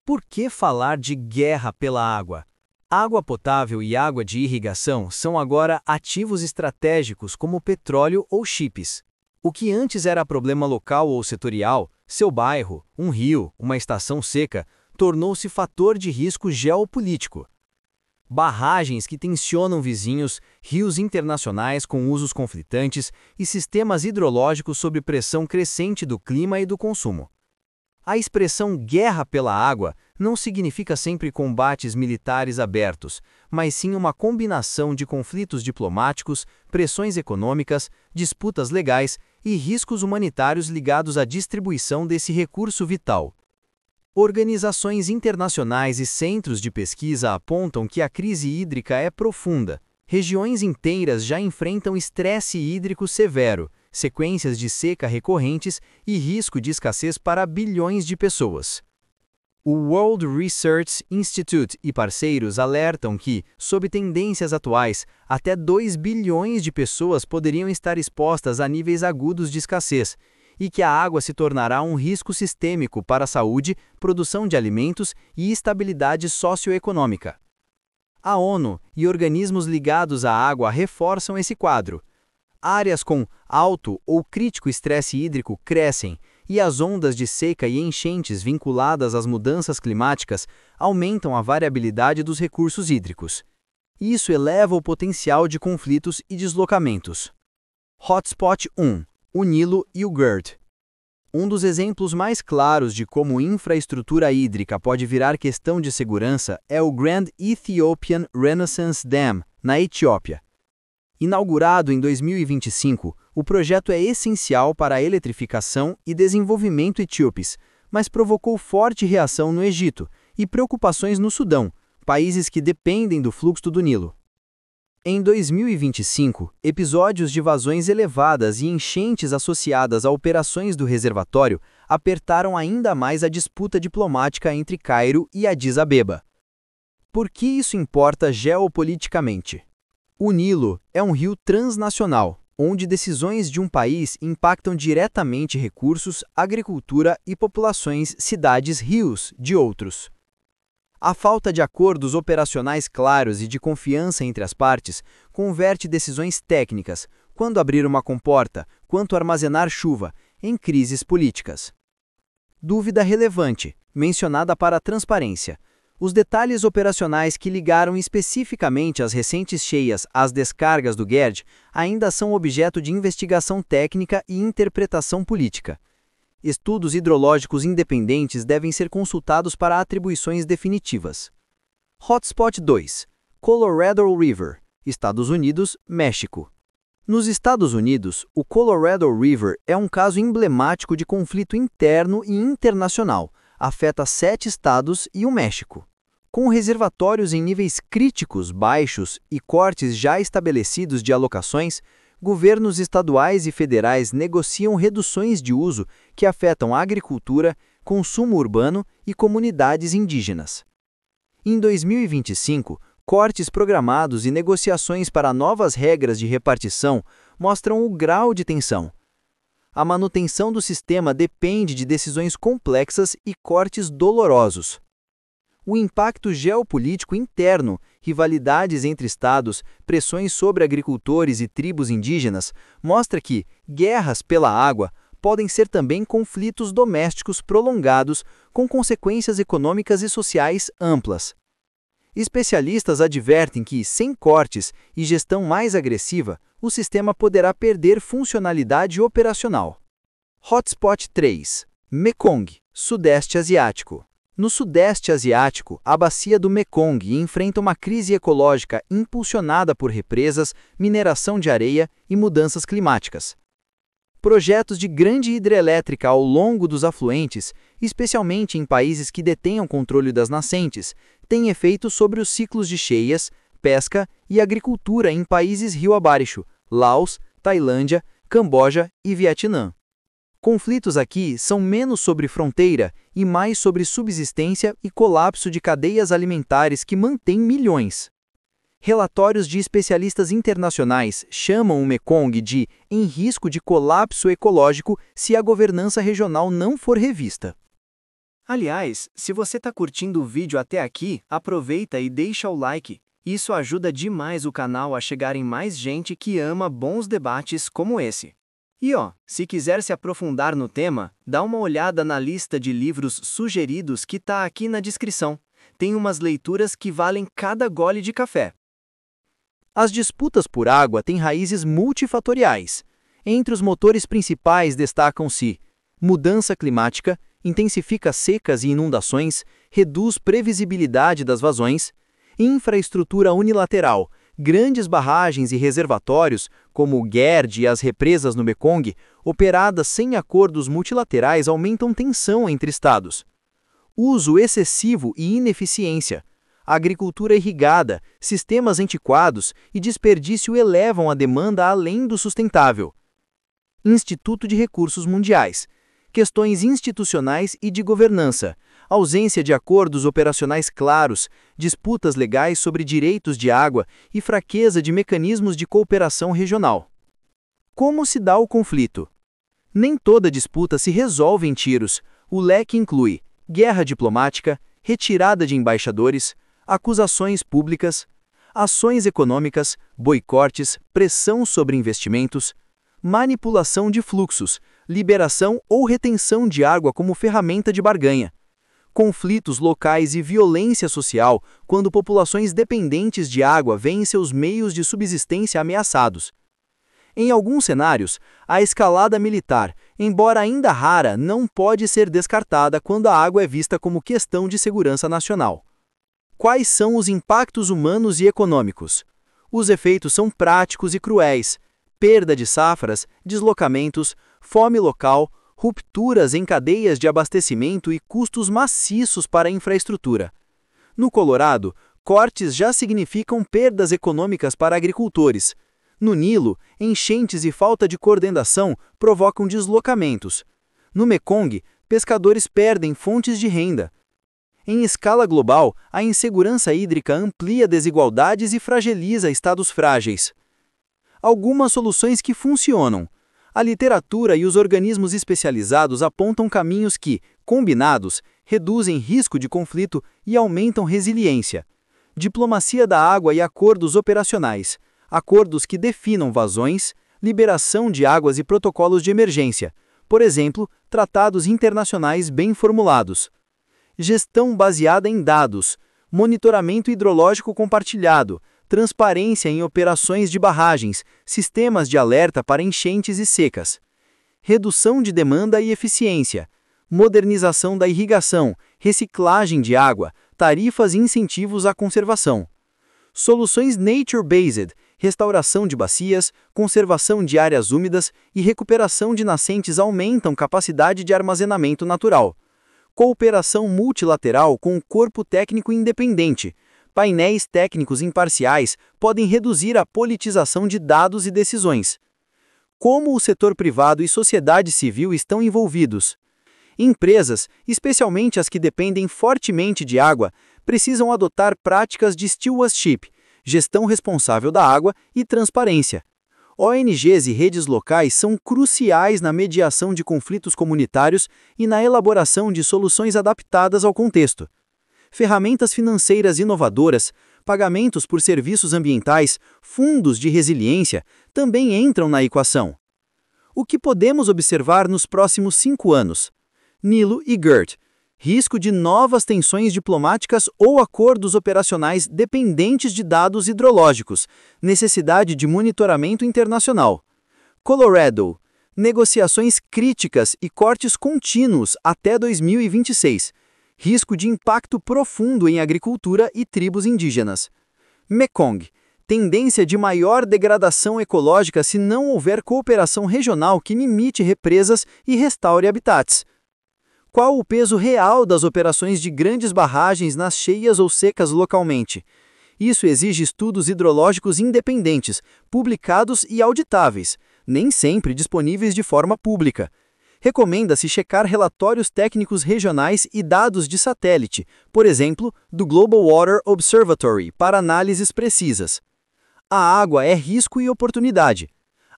Por que falar de guerra pela água? Água potável e água de irrigação são agora ativos estratégicos como petróleo ou chips. O que antes era problema local ou setorial, seu bairro, um rio, uma estação seca, tornou-se fator de risco geopolítico. Barragens que tensionam vizinhos, rios internacionais com usos conflitantes e sistemas hidrológicos sob pressão crescente do clima e do consumo. A expressão guerra pela água não significa sempre combates militares abertos, mas sim uma combinação de conflitos diplomáticos, pressões econômicas, disputas legais e riscos humanitários ligados à distribuição desse recurso vital. Organizações internacionais e centros de pesquisa apontam que a crise hídrica é profunda. Regiões inteiras já enfrentam estresse hídrico severo, sequências de seca recorrentes e risco de escassez para bilhões de pessoas. O World Research Institute e parceiros alertam que, sob tendências atuais, até 2 bilhões de pessoas poderiam estar expostas a níveis agudos de escassez, e que a água se tornará um risco sistêmico para a saúde, produção de alimentos e estabilidade socioeconômica. A ONU e organismos ligados à água reforçam esse quadro. Áreas com alto ou crítico estresse hídrico crescem, e as ondas de seca e enchentes vinculadas às mudanças climáticas aumentam a variabilidade dos recursos hídricos. Isso eleva o potencial de conflitos e deslocamentos. Hotspot 1. O Nilo e o GERD. Um dos exemplos mais claros de como infraestrutura hídrica pode virar questão de segurança é o Grand Ethiopian Renaissance Dam, na Etiópia. Inaugurado em 2025, o projeto é essencial para a eletrificação e desenvolvimento etíopes, mas provocou forte reação no Egito e preocupações no Sudão, países que dependem do fluxo do Nilo. Em 2025, episódios de vazões elevadas e enchentes associadas a operações do reservatório apertaram ainda mais a disputa diplomática entre Cairo e Addis Abeba. Por que isso importa geopoliticamente? O Nilo é um rio transnacional, onde decisões de um país impactam diretamente recursos, agricultura e populações, cidades, rios de outros. A falta de acordos operacionais claros e de confiança entre as partes converte decisões técnicas, quando abrir uma comporta, quanto armazenar chuva, em crises políticas. Dúvida relevante, mencionada para a transparência. Os detalhes operacionais que ligaram especificamente as recentes cheias às descargas do GERD ainda são objeto de investigação técnica e interpretação política. Estudos hidrológicos independentes devem ser consultados para atribuições definitivas. Hotspot 2. Colorado River, Estados Unidos, México. Nos Estados Unidos, o Colorado River é um caso emblemático de conflito interno e internacional, afeta 7 estados e o México. Com reservatórios em níveis críticos baixos e cortes já estabelecidos de alocações, governos estaduais e federais negociam reduções de uso que afetam a agricultura, consumo urbano e comunidades indígenas. Em 2025, cortes programados e negociações para novas regras de repartição mostram o grau de tensão. A manutenção do sistema depende de decisões complexas e cortes dolorosos. O impacto geopolítico interno, rivalidades entre estados, pressões sobre agricultores e tribos indígenas, mostra que guerras pela água podem ser também conflitos domésticos prolongados com consequências econômicas e sociais amplas. Especialistas advertem que, sem cortes e gestão mais agressiva, o sistema poderá perder funcionalidade operacional. Hotspot 3. Mekong, Sudeste Asiático. No Sudeste Asiático, a bacia do Mekong enfrenta uma crise ecológica impulsionada por represas, mineração de areia e mudanças climáticas. Projetos de grande hidrelétrica ao longo dos afluentes, especialmente em países que detenham controle das nascentes, têm efeitos sobre os ciclos de cheias, pesca e agricultura em países rio abaixo, Laos, Tailândia, Camboja e Vietnã. Conflitos aqui são menos sobre fronteira e mais sobre subsistência e colapso de cadeias alimentares que mantêm milhões. Relatórios de especialistas internacionais chamam o Mekong de em risco de colapso ecológico se a governança regional não for revista. Aliás, se você está curtindo o vídeo até aqui, aproveita e deixa o like. Isso ajuda demais o canal a chegar em mais gente que ama bons debates como esse. E se quiser se aprofundar no tema, dá uma olhada na lista de livros sugeridos que tá aqui na descrição. Tem umas leituras que valem cada gole de café. As disputas por água têm raízes multifatoriais. Entre os motores principais destacam-se mudança climática, intensifica secas e inundações, reduz previsibilidade das vazões, infraestrutura unilateral, grandes barragens e reservatórios, como o GERD e as represas no Mekong, operadas sem acordos multilaterais aumentam tensão entre estados. Uso excessivo e ineficiência. Agricultura irrigada, sistemas antiquados e desperdício elevam a demanda além do sustentável. Instituto de Recursos Mundiais. Questões institucionais e de governança, ausência de acordos operacionais claros, disputas legais sobre direitos de água e fraqueza de mecanismos de cooperação regional. Como se dá o conflito? Nem toda disputa se resolve em tiros. O leque inclui guerra diplomática, retirada de embaixadores, acusações públicas, ações econômicas, boicotes, pressão sobre investimentos, manipulação de fluxos, liberação ou retenção de água como ferramenta de barganha, conflitos locais e violência social quando populações dependentes de água veem seus meios de subsistência ameaçados. Em alguns cenários, a escalada militar, embora ainda rara, não pode ser descartada quando a água é vista como questão de segurança nacional. Quais são os impactos humanos e econômicos? Os efeitos são práticos e cruéis: perda de safras, deslocamentos, fome local, rupturas em cadeias de abastecimento e custos maciços para a infraestrutura. No Colorado, cortes já significam perdas econômicas para agricultores. No Nilo, enchentes e falta de coordenação provocam deslocamentos. No Mekong, pescadores perdem fontes de renda. Em escala global, a insegurança hídrica amplia desigualdades e fragiliza estados frágeis. Algumas soluções que funcionam. A literatura e os organismos especializados apontam caminhos que, combinados, reduzem risco de conflito e aumentam resiliência. Diplomacia da água e acordos operacionais. Acordos que definam vazões, liberação de águas e protocolos de emergência. Por exemplo, tratados internacionais bem formulados. Gestão baseada em dados. Monitoramento hidrológico compartilhado. Transparência em operações de barragens, sistemas de alerta para enchentes e secas. Redução de demanda e eficiência. Modernização da irrigação, reciclagem de água, tarifas e incentivos à conservação. Soluções nature-based, restauração de bacias, conservação de áreas úmidas e recuperação de nascentes aumentam capacidade de armazenamento natural. Cooperação multilateral com o corpo técnico independente. Painéis técnicos imparciais podem reduzir a politização de dados e decisões. Como o setor privado e sociedade civil estão envolvidos? Empresas, especialmente as que dependem fortemente de água, precisam adotar práticas de stewardship, gestão responsável da água e transparência. ONGs e redes locais são cruciais na mediação de conflitos comunitários e na elaboração de soluções adaptadas ao contexto. Ferramentas financeiras inovadoras, pagamentos por serviços ambientais, fundos de resiliência também entram na equação. O que podemos observar nos próximos 5 anos? Nilo e GERD. Risco de novas tensões diplomáticas ou acordos operacionais dependentes de dados hidrológicos. Necessidade de monitoramento internacional. Colorado. Negociações críticas e cortes contínuos até 2026. Risco de impacto profundo em agricultura e tribos indígenas. Mekong. Tendência de maior degradação ecológica se não houver cooperação regional que limite represas e restaure habitats. Qual o peso real das operações de grandes barragens nas cheias ou secas localmente? Isso exige estudos hidrológicos independentes, publicados e auditáveis, nem sempre disponíveis de forma pública. Recomenda-se checar relatórios técnicos regionais e dados de satélite, por exemplo, do Global Water Observatory, para análises precisas. A água é risco e oportunidade.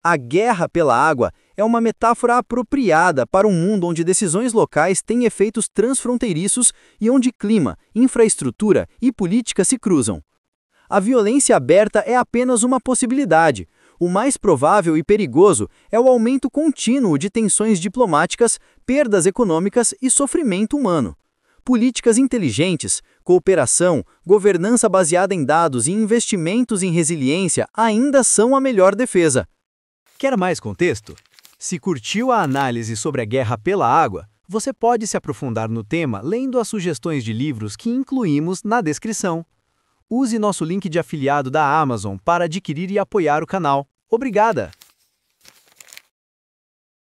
A guerra pela água é uma metáfora apropriada para um mundo onde decisões locais têm efeitos transfronteiriços e onde clima, infraestrutura e política se cruzam. A violência aberta é apenas uma possibilidade. O mais provável e perigoso é o aumento contínuo de tensões diplomáticas, perdas econômicas e sofrimento humano. Políticas inteligentes, cooperação, governança baseada em dados e investimentos em resiliência ainda são a melhor defesa. Quer mais contexto? Se curtiu a análise sobre a guerra pela água, você pode se aprofundar no tema lendo as sugestões de livros que incluímos na descrição. Use nosso link de afiliado da Amazon para adquirir e apoiar o canal. Obrigada!